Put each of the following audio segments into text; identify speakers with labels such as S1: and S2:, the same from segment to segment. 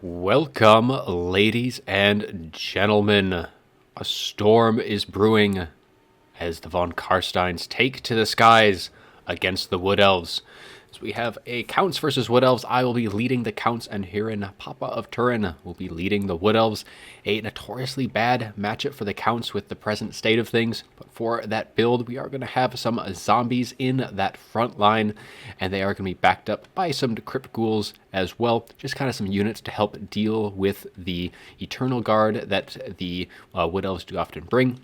S1: Welcome, ladies and gentlemen. A storm is brewing as the von Karsteins take to the skies against the Wood Elves. So we have a Counts versus Wood Elves. I will be leading the Counts, and Hurin, Papa of Turin, will be leading the Wood Elves. A notoriously bad matchup for the Counts with the present state of things. But for that build, we are going to have some zombies in that front line, and they are going to be backed up by some Crypt Ghouls as well. Just kind of some units to help deal with the Eternal Guard that the Wood Elves do often bring.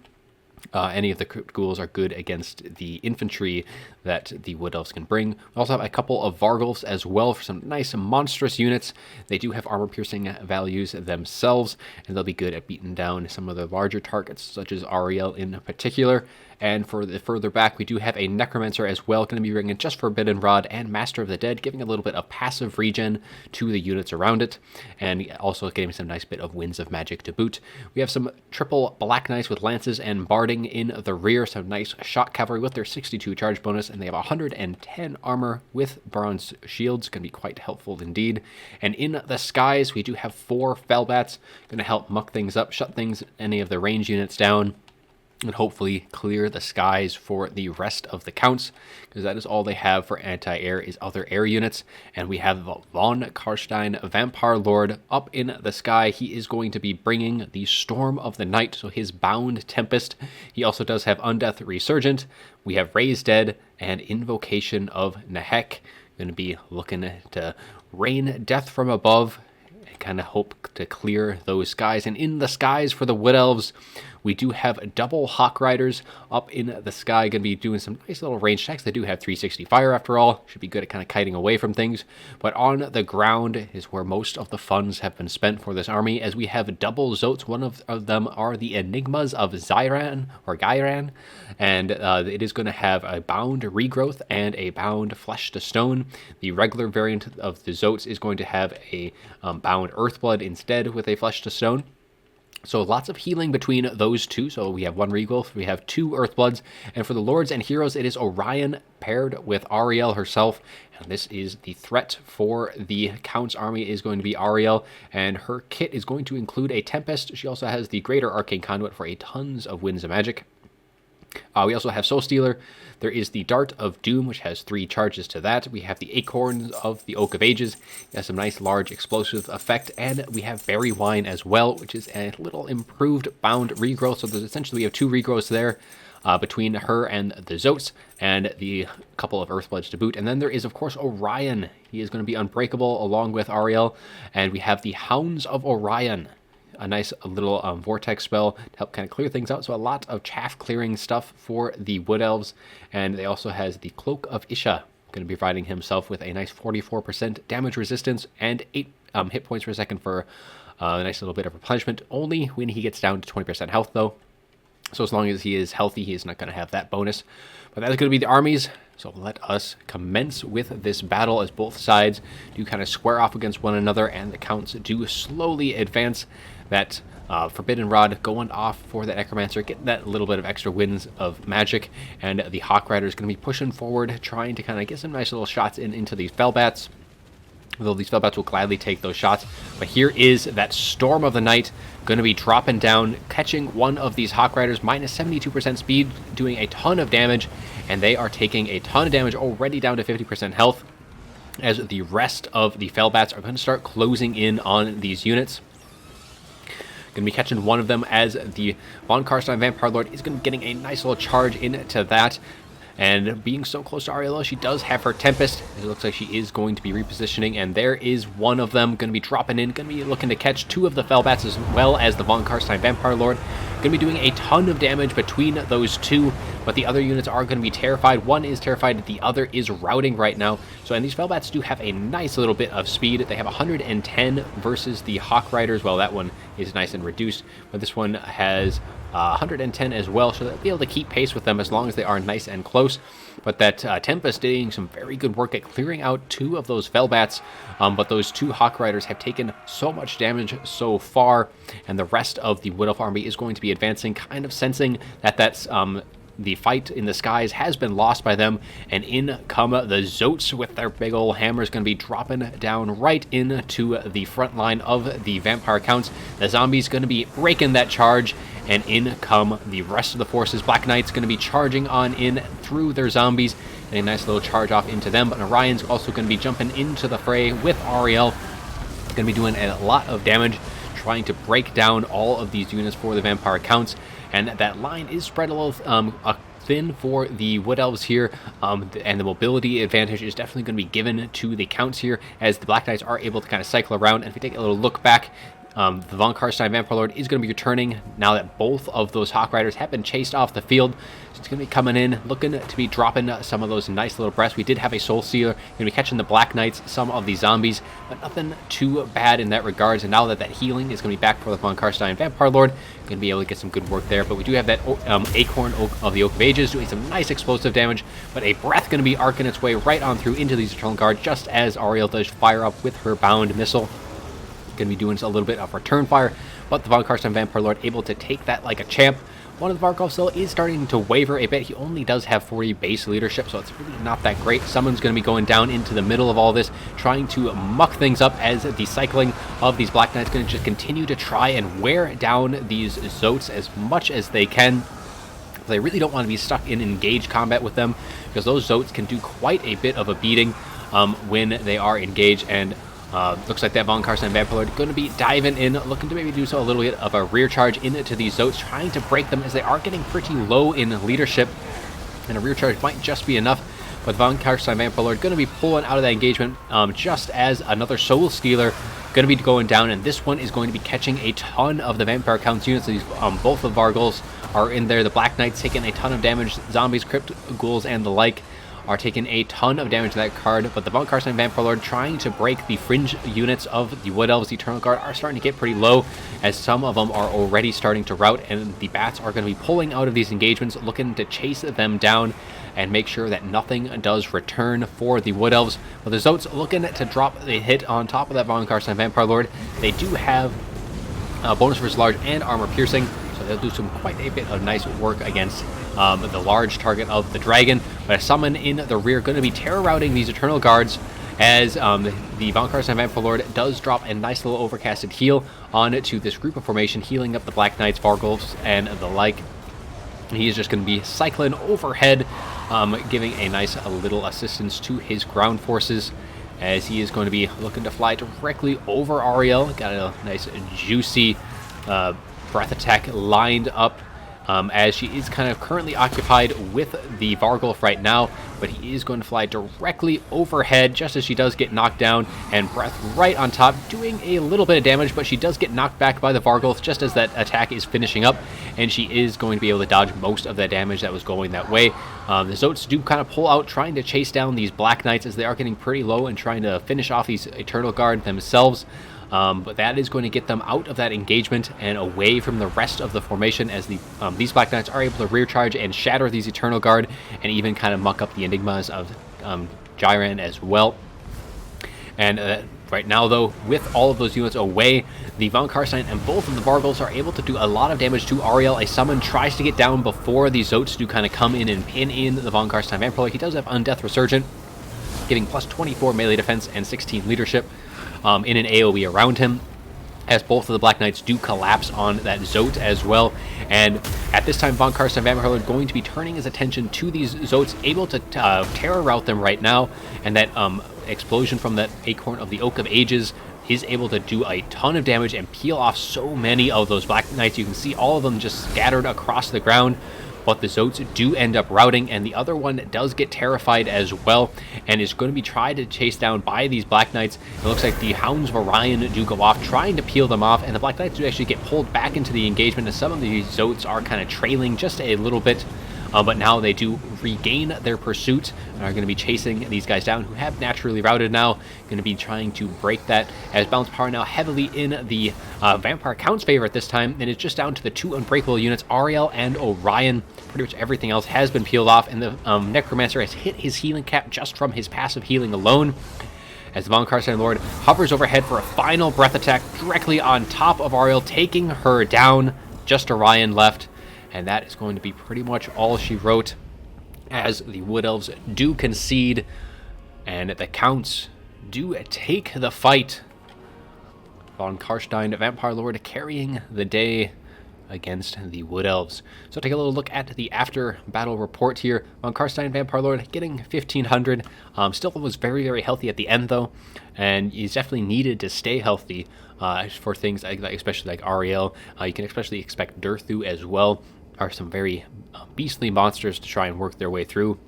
S1: Any of the Crypt Ghouls are good against the infantry that the Wood Elves can bring. We also have a couple of Vargulfs as well for some nice monstrous units. They do have armor-piercing values themselves, and they'll be good at beating down some of the larger targets, such as Ariel in particular. And for the further back, we do have a Necromancer as well, going to be bringing just Forbidden Rod and Master of the Dead, giving a little bit of passive regen to the units around it, and also getting some nice bit of Winds of Magic to boot. We have some triple Black Knights with Lances and Barding in the rear, some nice Shot Cavalry with their 62 charge bonus, and they have 110 armor with Bronze Shields, going to be quite helpful indeed. And in the skies, we do have 4 Fellbats, going to help muck things up, shut any of the range units down, and hopefully clear the skies for the rest of the Counts, because that is all they have for anti-air is other air units. And we have von Karstein, Vampire Lord, up in the sky. He is going to be bringing the Storm of the Night, so his Bound Tempest. He also does have Undeath Resurgent. We have Raise Dead and Invocation of Nehek. Going to be looking to rain death from above, kind of hope to clear those skies. And in the skies for the Wood Elves, we do have double Hawk Riders up in the sky, going to be doing some nice little range checks. They do have 360 fire after all, should be good at kind of kiting away from things. But on the ground is where most of the funds have been spent for this army, as we have double Zotes. One of them are the Enigmas of Zyran, or Gyran, and it is going to have a Bound Regrowth and a Bound Flesh to Stone. The regular variant of the Zotes is going to have a Bound Earthblood instead with a Flesh to Stone. So lots of healing between those two. So we have 1 Regrowth, we have 2 Earthbloods, and for the Lords and Heroes, it is Orion paired with Ariel herself. And this is the threat for the Count's army, is going to be Ariel, and her kit is going to include a Tempest. She also has the Greater Arcane Conduit for a tons of Winds of Magic. We also have Soul Stealer. There is the Dart of Doom, which has 3 charges to that. We have the Acorns of the Oak of Ages. It has some nice large explosive effect. And we have Berry Wine as well, which is a little improved Bound Regrowth. So there's essentially we have 2 regrowths there between her and the Zotes, and the couple of Earthbloods to boot. And then there is, of course, Orion. He is going to be unbreakable along with Ariel. And we have the Hounds of Orion, a nice little vortex spell to help kind of clear things out. So a lot of chaff clearing stuff for the Wood Elves. And they also has the Cloak of Isha, going to be providing himself with a nice 44% damage resistance and 8 hit points per second for a nice little bit of replenishment. Only when he gets down to 20% health though. So as long as he is healthy, he is not going to have that bonus. But that's going to be the armies. So let us commence with this battle, as both sides do kind of square off against one another, and the Counts do slowly advance. That Forbidden Rod going off for that Necromancer, getting that little bit of extra Winds of Magic, and the Hawk Rider is going to be pushing forward, trying to kind of get some nice little shots into these Fellbats. Though these Fellbats will gladly take those shots. But here is that Storm of the Night, going to be dropping down, catching one of these Hawk Riders, minus 72% speed, doing a ton of damage, and they are taking a ton of damage, already down to 50% health, as the rest of the Fellbats are going to start closing in on these units. Going to be catching one of them, as the von Karstein Vampire Lord is going to be getting a nice little charge into that. And being so close to Ariel, she does have her Tempest. It looks like she is going to be repositioning, and there is one of them going to be dropping in, going to be looking to catch 2 of the Fellbats as well as the von Karstein Vampire Lord. Going to be doing a ton of damage between those 2, but the other units are going to be terrified. One is terrified, the other is routing right now. So, and these Fellbats do have a nice little bit of speed. They have 110 versus the Hawk Riders. Well, that one is nice and reduced, but this one has 110 as well, so they'll be able to keep pace with them as long as they are nice and close. But that Tempest doing some very good work at clearing out 2 of those Fellbats, but those 2 Hawk Riders have taken so much damage so far, and the rest of the Wood Elf army is going to be advancing, kind of sensing that that's the fight in the skies has been lost by them, and in come the Zotes with their big ol' hammers, going to be dropping down right into the front line of the vampire counts. The zombies going to be breaking that charge, and in come the rest of the forces. Black Knight's going to be charging on in through their zombies, and a nice little charge off into them, but Orion's also going to be jumping into the fray with Ariel. Going to be doing a lot of damage, trying to break down all of these units for the vampire counts, and that line is spread a little thin for the Wood Elves here, and the mobility advantage is definitely going to be given to the counts here, as the Black Knights are able to kind of cycle around. And if we take a little look back, the Von Karstein Vampire Lord is going to be returning now that both of those Hawk Riders have been chased off the field. So it's going to be coming in, looking to be dropping some of those nice little breaths. We did have a Soul Stealer, going to be catching the Black Knights, some of the zombies, but nothing too bad in that regards. And now that that healing is going to be back for the Von Karstein Vampire Lord, going to be able to get some good work there. But we do have that Acorn of the Oak of Ages doing some nice explosive damage, but a breath going to be arcing its way right on through into these Eternal Guard, just as Ariel does fire up with her bound missile. Going to be doing a little bit of return fire, but the Von Karstein Vampire Lord able to take that like a champ. One of the Vargolfs, though, is starting to waver a bit. He only does have 40 base leadership, so it's really not that great. Someone's going to be going down into the middle of all this, trying to muck things up, as the cycling of these Black Knights going to just continue to try and wear down these Zotes as much as they can. They really don't want to be stuck in engaged combat with them, because those Zotes can do quite a bit of a beating when they are engaged. And looks like that Von Karstein Vampire Lord going to be diving in, looking to maybe do so a little bit of a rear charge into these Zotes, trying to break them as they are getting pretty low in leadership, and a rear charge might just be enough. But Von Karstein Vampire Lord going to be pulling out of that engagement, just as another Soul Stealer going to be going down, and this one is going to be catching a ton of the Vampire Counts units. These both of Vargolfs are in there. The Black Knights taking a ton of damage, zombies, crypt ghouls, and the like are taking a ton of damage to that card, but the Von Karstein Vampire Lord trying to break the fringe units of the Wood Elves. The Eternal Guard are starting to get pretty low, as some of them are already starting to rout, and the bats are going to be pulling out of these engagements, looking to chase them down and make sure that nothing does return for the Wood Elves. But the Zotes looking to drop the hit on top of that Von Karstein Vampire Lord. They do have bonus versus large and armor piercing, so they'll do some quite a bit of nice work against the large target of the dragon. But a summon in the rear going to be terror routing these Eternal Guards, as the Von Karstein Vampire Lord does drop a nice little overcasted heal onto this group of formation, healing up the Black Knights, Vargolfs, and the like. He is just going to be cycling overhead, giving a nice little assistance to his ground forces, as he is going to be looking to fly directly over Ariel. Got a nice juicy breath attack lined up, as she is kind of currently occupied with the Vargolf right now, but he is going to fly directly overhead just as she does get knocked down, and breath right on top, doing a little bit of damage, but she does get knocked back by the Vargolf just as that attack is finishing up, and she is going to be able to dodge most of that damage that was going that way. The Zotes do kind of pull out, trying to chase down these Black Knights, as they are getting pretty low and trying to finish off these Eternal Guard themselves. But that is going to get them out of that engagement and away from the rest of the formation, as these Black Knights are able to rear charge and shatter these Eternal Guard, and even kind of muck up the Enigmas of Jiren as well. And right now, though, with all of those units away, the Von Karstein and both of the Vargolfs are able to do a lot of damage to Ariel. A summon tries to get down before the Zotes do kind of come in and pin in the Von Karstein Vampire. He does have Undeath Resurgent, giving plus 24 melee defense and 16 leadership in an AoE around him, as both of the Black Knights do collapse on that Zote as well. And at this time, Von Karstein Vampire Lord going to be turning his attention to these Zotes, able to terror rout them right now, and that explosion from that Acorn of the Oak of Ages is able to do a ton of damage and peel off so many of those Black Knights. You can see all of them just scattered across the ground, but the Zotes do end up routing, and the other one does get terrified as well, and is going to be tried to chase down by these Black Knights. It looks like the Hounds of Orion do go off, trying to peel them off, and the Black Knights do actually get pulled back into the engagement, as some of these Zotes are kind of trailing just a little bit. But now they do regain their pursuit and are going to be chasing these guys down, who have naturally routed now. Going to be trying to break that, as balance power now heavily in the Vampire Count's favor at this time, and it's just down to the two unbreakable units, Ariel and Orion. Pretty much everything else has been peeled off, and the Necromancer has hit his healing cap just from his passive healing alone, as the Von Karstein Lord hovers overhead for a final breath attack directly on top of Ariel, taking her down. Just Orion left, and that is going to be pretty much all she wrote, as the Wood Elves do concede, and the Counts do take the fight. Von Karstein, Vampire Lord, carrying the day against the Wood Elves. So take a little look at the after battle report here. Von Karstein, Vampire Lord, getting 1500. Still was very, very healthy at the end though, and he's definitely needed to stay healthy for things like, especially like Ariel. You can especially expect Durthu as well. Are some very beastly monsters to try and work their way through.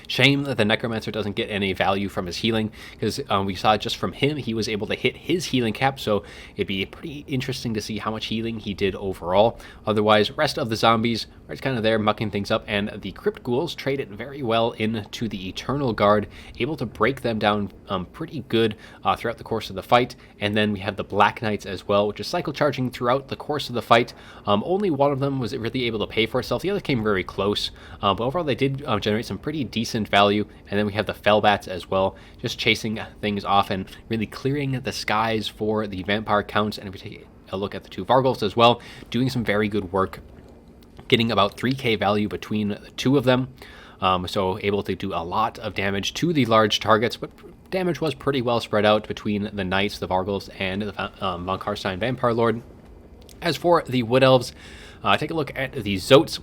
S1: Shame that the Necromancer doesn't get any value from his healing, because we saw just from him he was able to hit his healing cap, so it'd be pretty interesting to see how much healing he did overall. Otherwise, rest of the zombies are just kind of there mucking things up, and the Crypt Ghouls traded very well into the Eternal Guard, able to break them down pretty good throughout the course of the fight. And then we have the Black Knights as well, which is cycle charging throughout the course of the fight. Only one of them was really able to pay for itself. The other came very close, but overall they did generate some pretty decent value. And then we have the Fellbats as well, just chasing things off and really clearing the skies for the Vampire Counts. And if we take a look at the two Vargals as well, doing some very good work, getting about 3k value between the two of them. So able to do a lot of damage to the large targets, but damage was pretty well spread out between the Knights, the Vargals, and the Von Karstein Vampire Lord. As for the Wood Elves, take a look at the Zotes.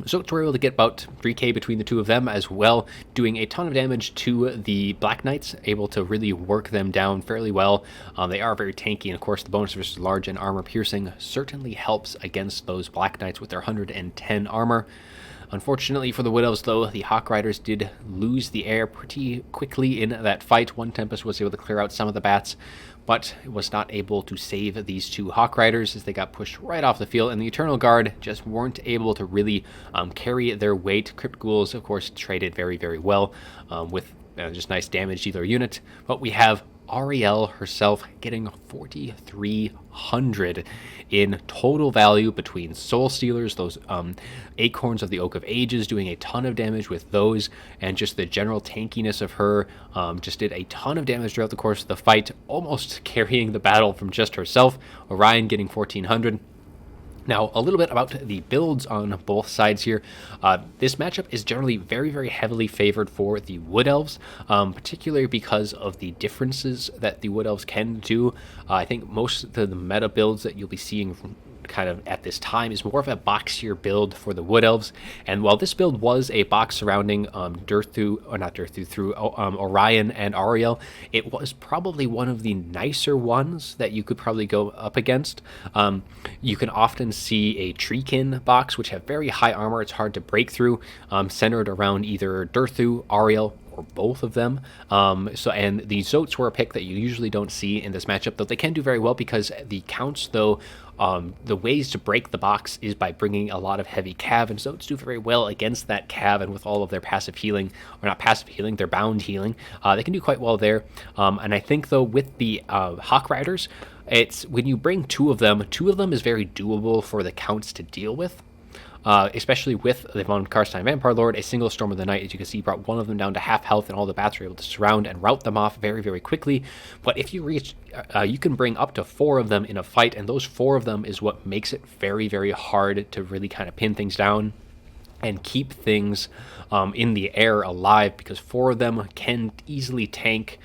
S1: Zotes were able to get about 3k between the two of them as well, doing a ton of damage to the Black Knights, able to really work them down fairly well. They are very tanky, and of course the bonus versus large and armor piercing certainly helps against those Black Knights with their 110 armor. Unfortunately for the Wood Elves, though, the Hawk Riders did lose the air pretty quickly in that fight. One Tempest was able to clear out some of the bats, but was not able to save these two Hawk Riders as they got pushed right off the field, and the Eternal Guard just weren't able to really carry their weight. Crypt Ghouls, of course, traded very, very well with just nice damage to either unit, but we have Ariel herself getting 4,300 in total value between Soul Stealers, those Acorns of the Oak of Ages, doing a ton of damage with those, and just the general tankiness of her. Just did a ton of damage throughout the course of the fight, almost carrying the battle from just herself. Orion getting 1,400. Now, a little bit about the builds on both sides here. This matchup is generally very, very heavily favored for the Wood Elves, particularly because of the differences that the Wood Elves can do. I think most of the meta builds that you'll be seeing kind of at this time is more of a boxier build for the Wood Elves. And while this build was a box surrounding through Orion and Ariel, it was probably one of the nicer ones that you could probably go up against. You can often see a Treekin box, which have very high armor. It's hard to break through, centered around either Durthu, Ariel, or both of them. And the Zotes were a pick that you usually don't see in this matchup, though they can do very well because the Counts, though, the ways to break the box is by bringing a lot of heavy cav, and Zotes do very well against that cav, and with all of their passive healing, or not passive healing, their bound healing, they can do quite well there. And I think, though, with the Hawk Riders, it's when you bring two of them is very doable for the Counts to deal with. Especially with the Von Karstein Vampire Lord. A single Storm of the Night, as you can see, brought one of them down to half health, and all the bats were able to surround and rout them off very, very quickly. But if you reach, you can bring up to 4 of them in a fight, and those 4 of them is what makes it very, very hard to really kind of pin things down and keep things in the air alive, because 4 of them can easily tank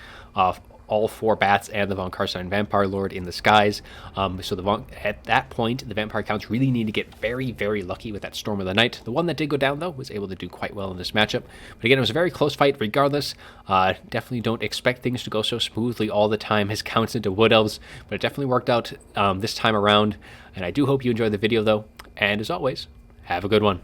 S1: all 4 bats and the Von Karstein Vampire Lord in the skies. At that point, the Vampire Counts really need to get very, very lucky with that Storm of the Night. The one that did go down, though, was able to do quite well in this matchup. But again, it was a very close fight regardless. Definitely don't expect things to go so smoothly all the time as Counts into Wood Elves, but it definitely worked out this time around. And I do hope you enjoyed the video, though. And as always, have a good one.